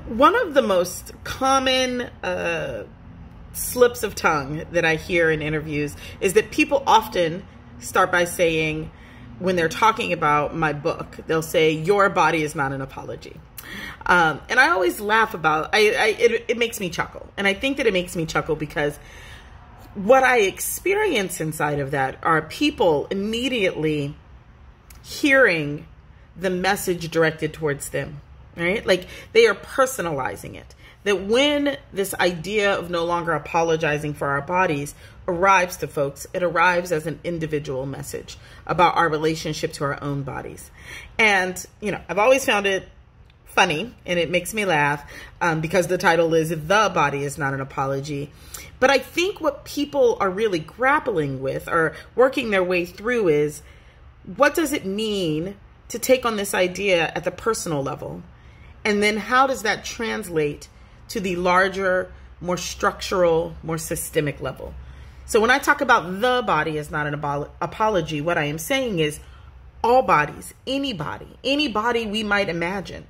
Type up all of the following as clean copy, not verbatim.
One of the most common slips of tongue that I hear in interviews is that people often start by saying, when they're talking about my book, they'll say, "Your body is not an apology." And I always laugh about it makes me chuckle. And I think that it makes me chuckle because what I experience inside of that are people immediately hearing the message directed towards them, right? Like they are personalizing it. That when this idea of no longer apologizing for our bodies arrives to folks, it arrives as an individual message about our relationship to our own bodies. And, you know, I've always found it funny and it makes me laugh because the title is "The Body is Not an Apology." But I think what people are really grappling with or working their way through is, what does it mean to take on this idea at the personal level? And then how does that translate to the larger, more structural, more systemic level? So when I talk about the body is not an apology, what I am saying is all bodies, any body we might imagine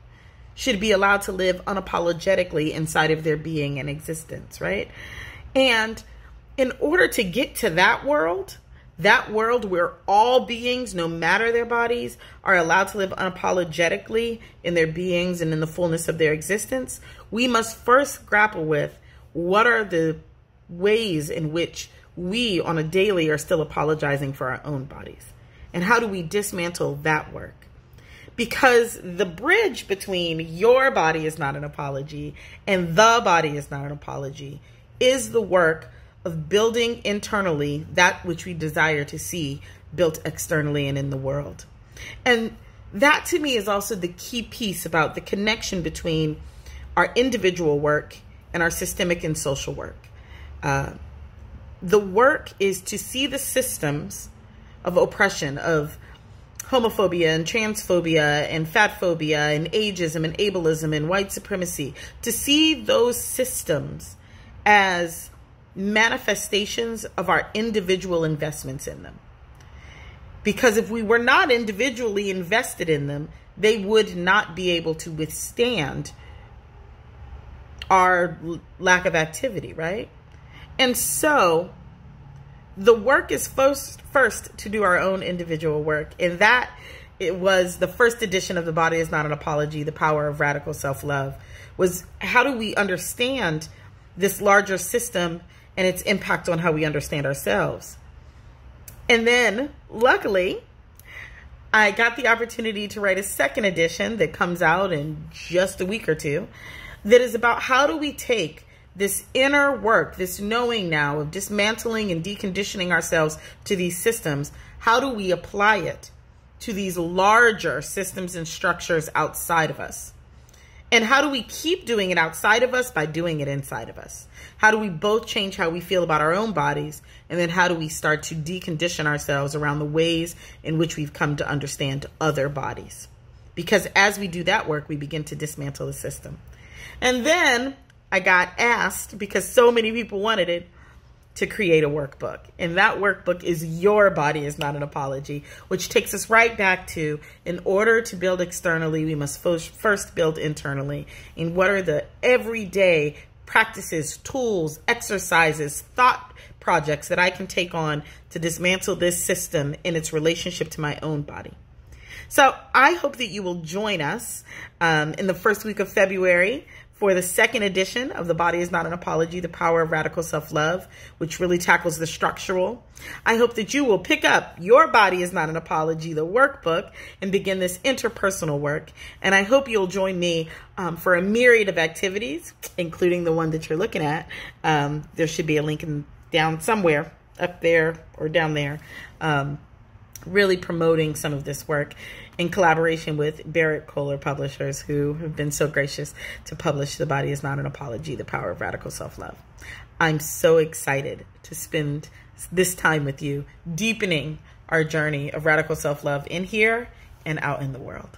should be allowed to live unapologetically inside of their being and existence, right? And in order to get to that world where all beings, no matter their bodies, are allowed to live unapologetically in their beings and in the fullness of their existence, we must first grapple with what are the ways in which we on a daily are still apologizing for our own bodies. And how do we dismantle that work? Because the bridge between your body is not an apology and the body is not an apology is the work of building internally that which we desire to see built externally and in the world. And that to me is also the key piece about the connection between our individual work and our systemic and social work. The work is to see the systems of oppression, of homophobia and transphobia and fat phobia and ageism and ableism and white supremacy, to see those systems as manifestations of our individual investments in them. Because if we were not individually invested in them, they would not be able to withstand our lack of activity, right? And so the work is first to do our own individual work. And that it was the first edition of The Body is Not an Apology, The Power of Radical Self-Love, was how do we understand this larger system and its impact on how we understand ourselves. And then, luckily, I got the opportunity to write a second edition that comes out in just a week or two that is about how do we take this inner work, this knowing now of dismantling and deconditioning ourselves to these systems, how do we apply it to these larger systems and structures outside of us? And how do we keep doing it outside of us by doing it inside of us? How do we both change how we feel about our own bodies? And then how do we start to decondition ourselves around the ways in which we've come to understand other bodies? Because as we do that work, we begin to dismantle the system. And then I got asked, because so many people wanted it, to create a workbook. And that workbook is Your Body is Not an Apology, which takes us right back to, in order to build externally, we must first build internally. And what are the everyday practices, tools, exercises, thought projects that I can take on to dismantle this system in its relationship to my own body? So I hope that you will join us in the first week of February for the second edition of The Body is Not an Apology, The Power of Radical Self-Love, which really tackles the structural. I hope that you will pick up Your Body is Not an Apology, the workbook, and begin this interpersonal work. And I hope you'll join me for a myriad of activities, including the one that you're looking at. There should be a link down somewhere, up there or down there, really promoting some of this work in collaboration with Barrett Kohler Publishers, who have been so gracious to publish The Body is Not an Apology, The Power of Radical Self-Love. I'm so excited to spend this time with you, deepening our journey of radical self-love in here and out in the world.